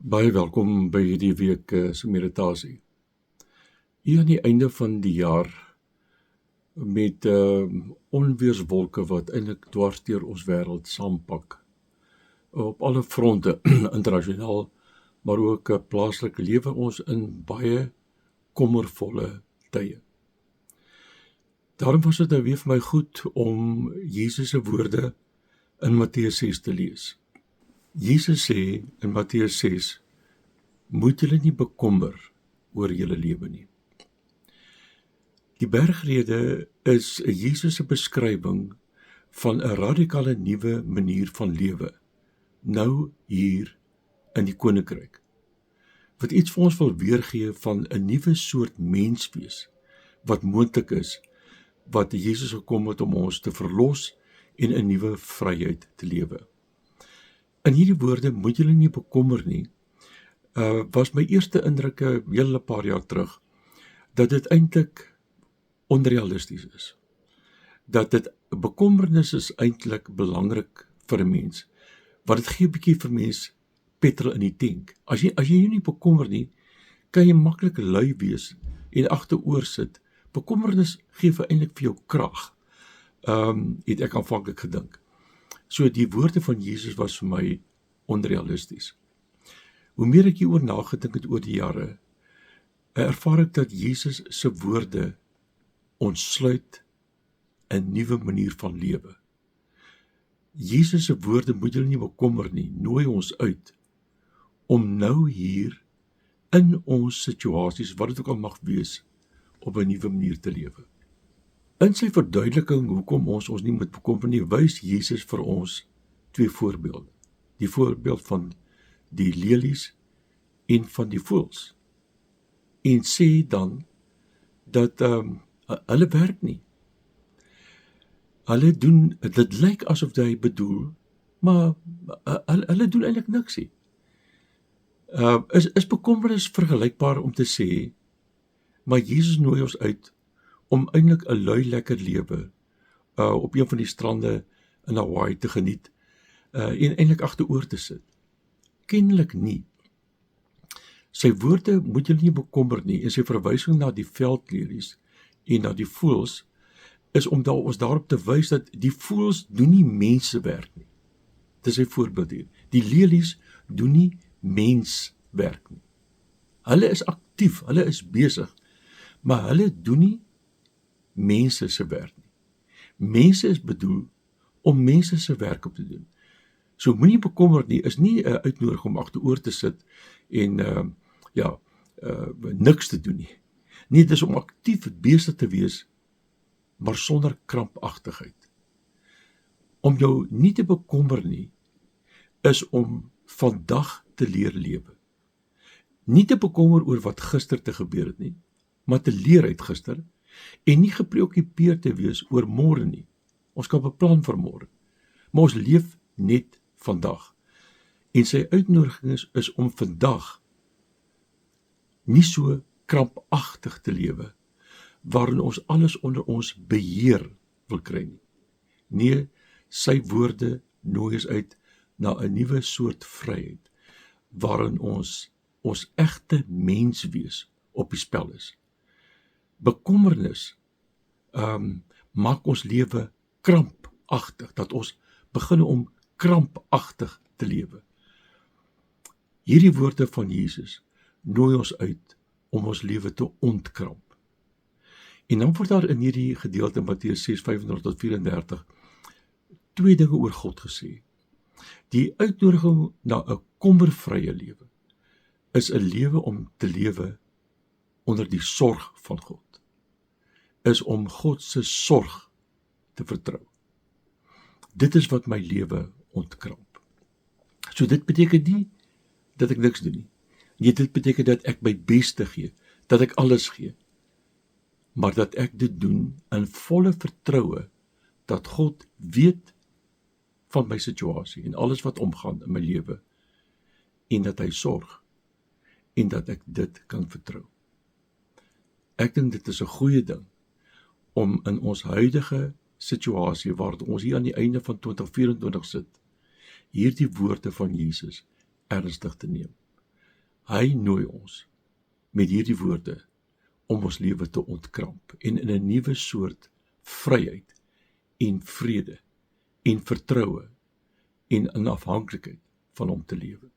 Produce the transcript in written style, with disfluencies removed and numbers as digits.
Baie welkom by hierdie week se meditasie. Hier aan die einde van die jaar met onweerswolke wat eintlik dwars deur ons wêreld saampak. Op alle fronte, internasionaal, maar ook plaaslik lewe ons in baie kommervolle tye. Daarom was dit nou weer vir my goed om Jesus se woorde in Matteus 6 te lees. Jesus sê in Matteus 6, moet julle nie bekommer oor julle lewe nie. Die bergrede is Jesus se beskrywing van 'n radikale nuwe manier van lewe, nou hier in die koninkryk, wat iets vir ons wil weergee van 'n nuwe soort menswees, wat moontlik is, wat Jesus gekom het om ons te verlos en 'n nuwe vryheid te lewe. In hierdie woorde, moet julle nie bekommer nie, was my eerste indrukke hele paar jaar terug, dat dit eintlik onrealisties is. Dat dit bekommernis is eintlik belangrik vir 'n mens, want dit gee 'n bietjie vir mens petrol in die tank. As jy jou nie bekommer nie, kan jy maklik lui wees en agteroor sit. Bekommernis gee eintlik vir jou krag, het ek aanvanklik gedink. So die woorde van Jesus was vir my onrealisties. Hoe meer ek hieroor nagedink het oor die jare, ervaar ek dat Jesus se woorde ontsluit 'n nuwe manier van lewe. Jesus se woorde, moet julle nie bekommer nie, nooi ons uit om nou hier in ons situasies, wat dit ook al mag wees, op 'n nuwe manier te lewe. In sy verduideliking hoekom ons nie moet bekommer nie, wys Jesus vir ons twee voorbeelde. Die voorbeeld van die lelies en van die voëls. En sê dan dat hulle werk nie. Hulle doen, dit lyk asof hy bedoel, maar hulle doen eintlik niks nie. Is bekommernis vergelykbaar om te sê, maar Jesus nooi ons uit om eintlik 'n lui lekker lewe op een van die strande in Hawaii te geniet en eintlik agteroor te sit. Kennelik nie. Sy woorde, moet julle nie bekommer nie, en sy verwysing na die veldlelies en na die voëls is om ons daarop te wys dat die voëls doen nie mensewerk nie. Dit is 'n voorbeeld hier. Die lelies doen nie menswerk nie. Hulle is aktief, hulle is besig, maar hulle doen nie mense se werk nie. Mense is bedoel om mense se werk op te doen. So moenie bekommer nie, is nie 'n uitnodiging om agteroor te sit en niks te doen nie. Nee, dit is om aktief besig te wees, maar sonder krampagtigheid. Om jou nie te bekommer nie, is om vandag te leer lewe. Nie te bekommer oor wat gister te gebeur het nie, maar te leer uit gister, en nie gepreokkupeerd te wees oor môre nie. Ons kan beplan vir môre, maar ons leef net vandag. En sy uitnodiging is om vandag nie so krampagtig te lewe, waarin ons alles onder ons beheer wil kry nie. Nee, sy woorde nooi ons uit na 'n nuwe soort vryheid, waarin ons egte menswees op die spel is. Bekommernis maak ons lewe krampagtig, dat ons begin om krampagtig te lewe. Hierdie woorde van Jesus nooi ons uit om ons lewe te ontkramp. En dan word daar in hierdie gedeelte in Matteus 6:35-34 twee dinge oor God gesê. Die uitnodiging na 'n kommervrye lewe is 'n lewe om te lewe onder die sorg van God. Is om God se sorg te vertrou. Dit is wat my lewe ontkramp. So dit beteken nie dat ek niks doen nie. Nee, dit beteken dat ek my beste gee, dat ek alles gee, maar dat ek dit doen in volle vertroue dat God weet van my situasie en alles wat omgaan in my lewe, en dat hy sorg en dat ek dit kan vertrou. Ek dink dit is 'n goeie ding om in ons huidige situasie, waar ons hier aan die einde van 2024 sit, hierdie woorde van Jesus ernstig te neem. Hy nooi ons met hierdie woorde om ons lewe te ontkramp en in 'n nuwe soort vryheid en vrede en vertroue en in afhanklikheid van hom te lewe.